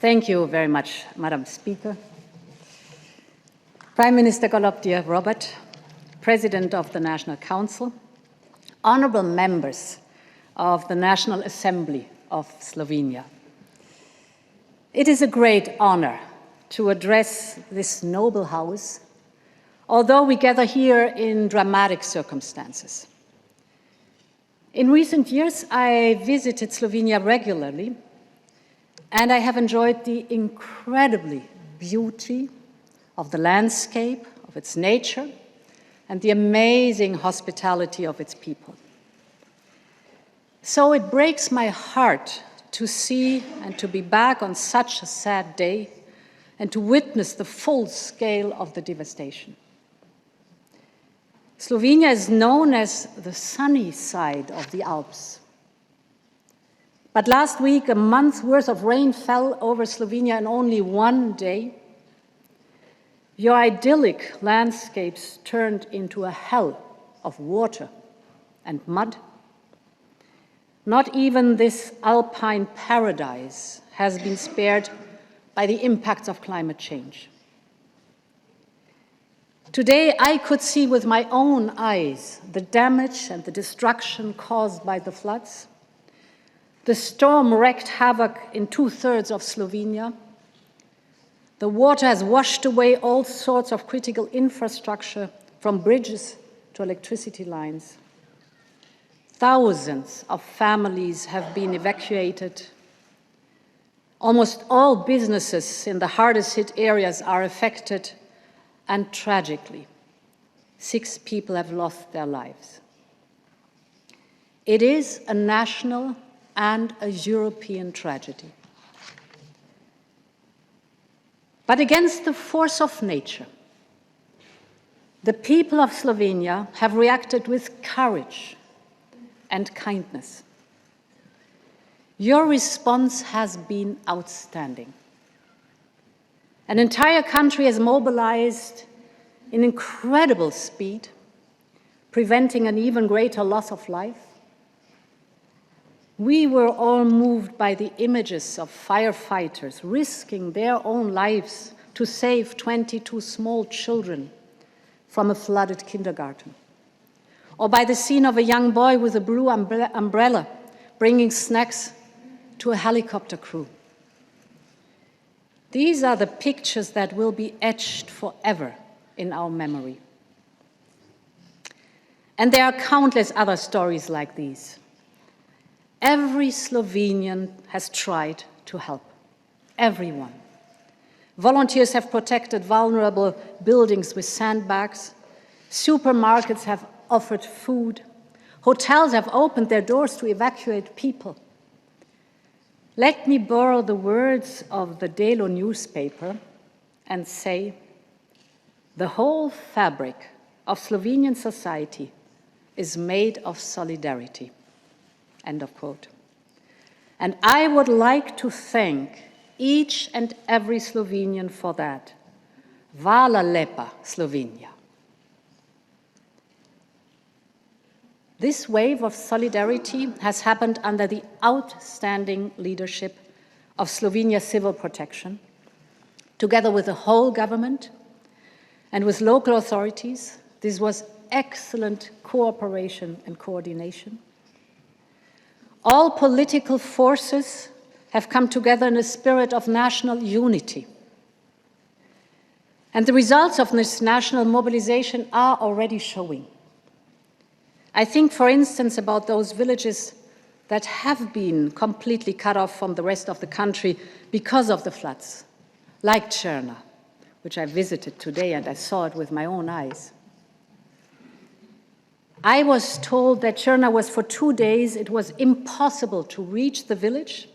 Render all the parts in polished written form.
Thank you very much, Madam Speaker. Prime Minister Golob, dear Robert, President of the National Council, honorable members of the National Assembly of Slovenia. It is a great honor to address this noble house, although we gather here in dramatic circumstances. In recent years, I visited Slovenia regularly, and I have enjoyed the incredibly beauty of the landscape, of its nature, and the amazing hospitality of its people. So it breaks my heart to see and to be back on such a sad day and to witness the full scale of the devastation. Slovenia is known as the sunny side of the Alps. But last week, a month's worth of rain fell over Slovenia in only one day. Your idyllic landscapes turned into a hell of water and mud. Not even this alpine paradise has been spared by the impacts of climate change. Today, I could see with my own eyes the damage and the destruction caused by the floods. The storm wreaked havoc in 2/3 of Slovenia. The water has washed away all sorts of critical infrastructure, from bridges to electricity lines. Thousands of families have been evacuated. Almost all businesses in the hardest hit areas are affected, and tragically, 6 people have lost their lives. It is a national and a European tragedy. But against the force of nature, the people of Slovenia have reacted with courage and kindness. Your response has been outstanding. An entire country has mobilized in incredible speed, preventing an even greater loss of life. We were all moved by the images of firefighters risking their own lives to save 22 small children from a flooded kindergarten, or by the scene of a young boy with a blue umbrella bringing snacks to a helicopter crew. These are the pictures that will be etched forever in our memory. And there are countless other stories like these. Every Slovenian has tried to help. Everyone. Volunteers have protected vulnerable buildings with sandbags. Supermarkets have offered food. Hotels have opened their doors to evacuate people. Let me borrow the words of the Delo newspaper and say, the whole fabric of Slovenian society is made of solidarity. End of quote. And I would like to thank each and every Slovenian for that. Hvala lepa, Slovenia. This wave of solidarity has happened under the outstanding leadership of Slovenia's civil protection, together with the whole government and with local authorities. This was excellent cooperation and coordination. All political forces have come together in a spirit of national unity. And the results of this national mobilization are already showing. I think, for instance, about those villages that have been completely cut off from the rest of the country because of the floods, like Črna, which I visited today and I saw it with my own eyes. I was told that Črna was for 2 days, it was impossible to reach the village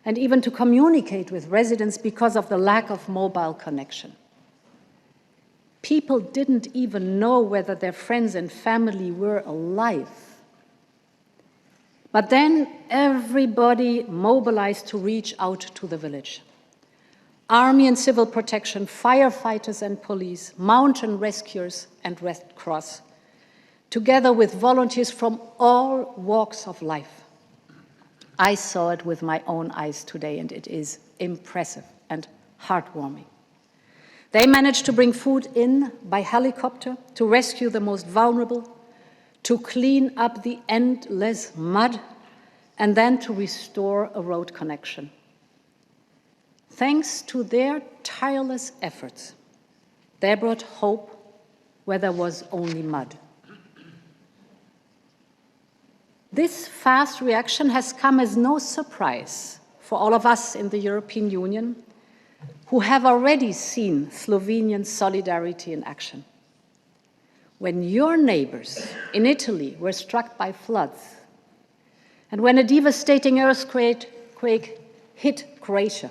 and even to communicate with residents because of the lack of mobile connection. People didn't even know whether their friends and family were alive. But then everybody mobilized to reach out to the village. Army and civil protection, firefighters and police, mountain rescuers and Red Cross, together with volunteers from all walks of life. I saw it with my own eyes today, and it is impressive and heartwarming. They managed to bring food in by helicopter, to rescue the most vulnerable, to clean up the endless mud, and then to restore a road connection. Thanks to their tireless efforts, they brought hope where there was only mud. This fast reaction has come as no surprise for all of us in the European Union, who have already seen Slovenian solidarity in action. When your neighbors in Italy were struck by floods, and when a devastating earthquake hit Croatia,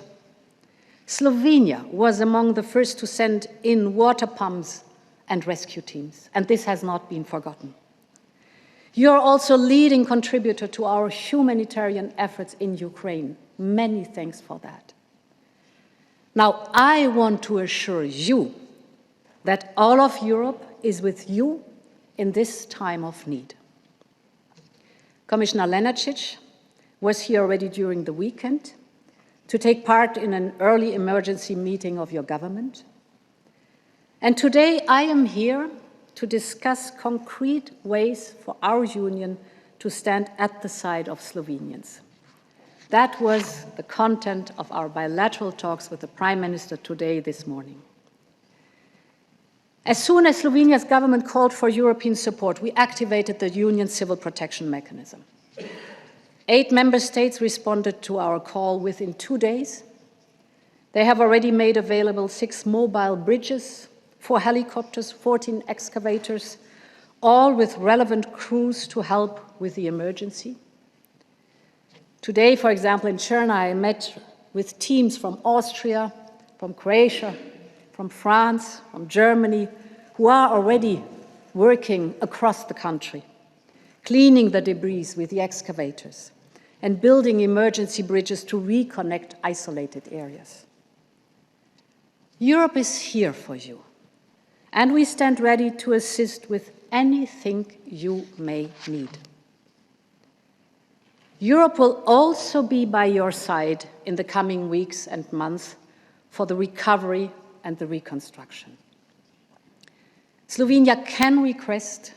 Slovenia was among the first to send in water pumps and rescue teams, and this has not been forgotten. You're also a leading contributor to our humanitarian efforts in Ukraine. Many thanks for that. Now, I want to assure you that all of Europe is with you in this time of need. Commissioner Lenarčič was here already during the weekend to take part in an early emergency meeting of your government. And today I am here to discuss concrete ways for our union to stand at the side of Slovenians. That was the content of our bilateral talks with the Prime Minister today, this morning. As soon as Slovenia's government called for European support, we activated the Union Civil Protection Mechanism. 8 member states responded to our call within 2 days. They have already made available 6 mobile bridges, 4 helicopters, 14 excavators, all with relevant crews to help with the emergency. Today, for example, in Črna, I met with teams from Austria, from Croatia, from France, from Germany, who are already working across the country, cleaning the debris with the excavators and building emergency bridges to reconnect isolated areas. Europe is here for you, and we stand ready to assist with anything you may need. Europe will also be by your side in the coming weeks and months for the recovery and the reconstruction. Slovenia can request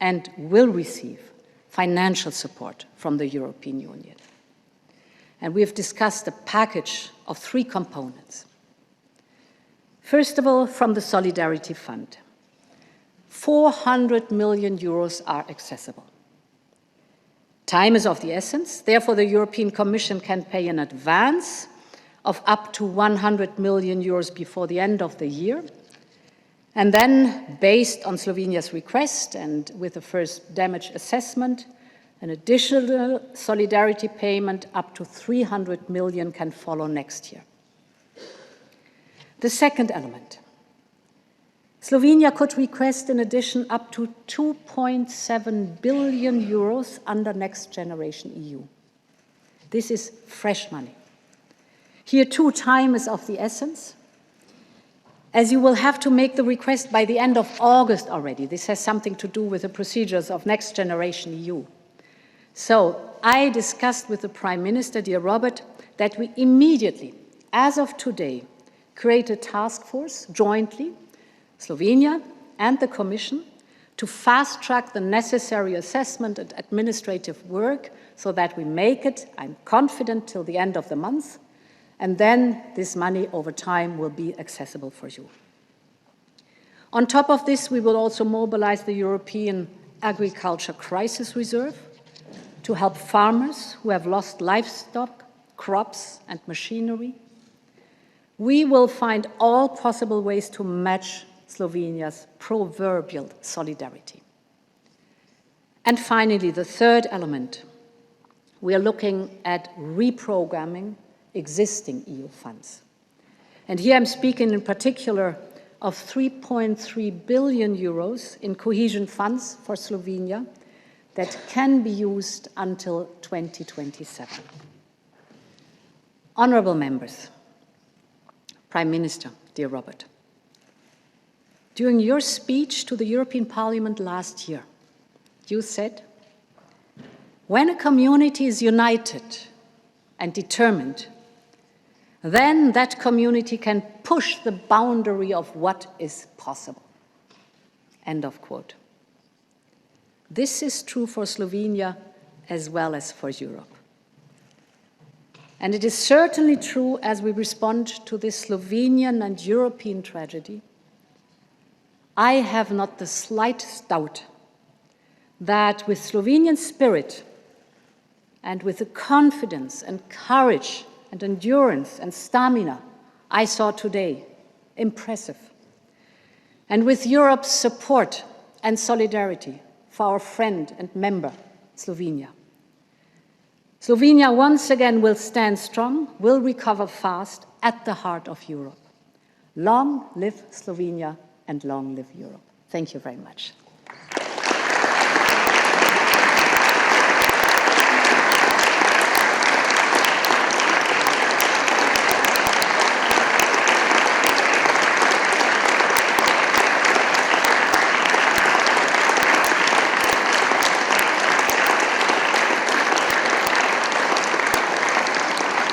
and will receive financial support from the European Union. And we have discussed a package of 3 components. First of all, from the Solidarity Fund, 400 million euros are accessible. Time is of the essence, therefore the European Commission can pay in advance of up to 100 million euros before the end of the year. And then, based on Slovenia's request and with the first damage assessment, an additional solidarity payment up to 300 million can follow next year. The second element. Slovenia could request in addition up to 2.7 billion euros under Next Generation EU. This is fresh money. Here too, time is of the essence, as you will have to make the request by the end of August already. This has something to do with the procedures of Next Generation EU. So I discussed with the Prime Minister, dear Robert, that we immediately, as of today, create a task force jointly, Slovenia and the Commission, to fast-track the necessary assessment and administrative work so that we make it, I'm confident, till the end of the month, and then this money over time will be accessible for you. On top of this, we will also mobilize the European Agriculture Crisis Reserve to help farmers who have lost livestock, crops, and machinery. We will find all possible ways to match Slovenia's proverbial solidarity. And finally, the third element, we are looking at reprogramming existing EU funds. And here I'm speaking in particular of 3.3 billion euros in cohesion funds for Slovenia that can be used until 2027. Honourable members, Prime Minister, dear Robert, during your speech to the European Parliament last year, you said, when a community is united and determined, then that community can push the boundary of what is possible. End of quote. This is true for Slovenia as well as for Europe. And it is certainly true as we respond to this Slovenian and European tragedy. I have not the slightest doubt that with Slovenian spirit and with the confidence and courage and endurance and stamina I saw today, impressive, and with Europe's support and solidarity for our friend and member, Slovenia. Slovenia once again will stand strong, will recover fast at the heart of Europe. Long live Slovenia and long live Europe. Thank you very much.